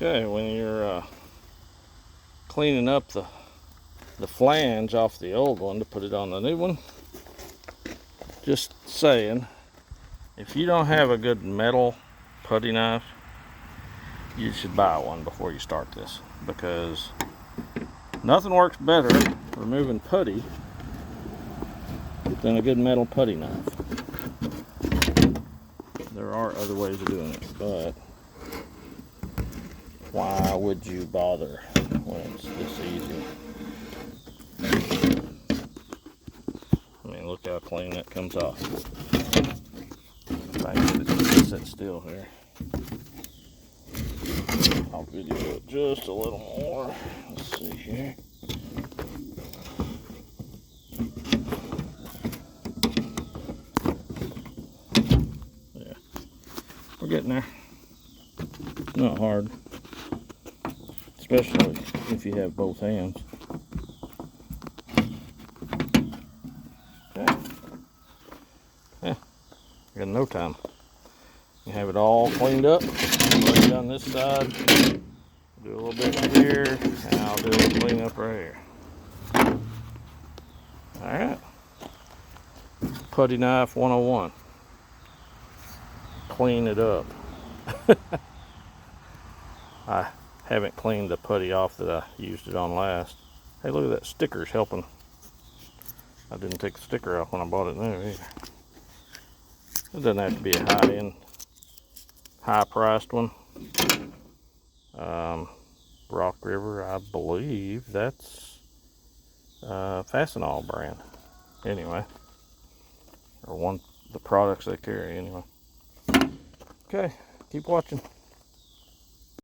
Okay, when you're cleaning up the flange off the old one to put it on the new one, just saying, if you don't have a good metal putty knife, you should buy one before you start this, because nothing works better removing putty than a good metal putty knife. There are other ways of doing it, but why would you bother when it's this easy? I mean, look how clean that comes off. If I can get it to sit still here, I'll video it just a little more. Let's see here. Yeah, we're getting there. It's not hard, especially if you have both hands. Okay. Yeah, got no time. You have it all cleaned up. Put it on this side. Do a little bit here, and I'll do a little cleanup right here. Alright. Putty knife 101. Clean it up. I haven't cleaned the putty off that I used it on last. Hey, look at that, sticker's helping. I didn't take the sticker off when I bought it new either. It doesn't have to be a high-end, high-priced one. Rock River, I believe that's Fastenal brand. Anyway, or one the products they carry anyway. Okay, keep watching.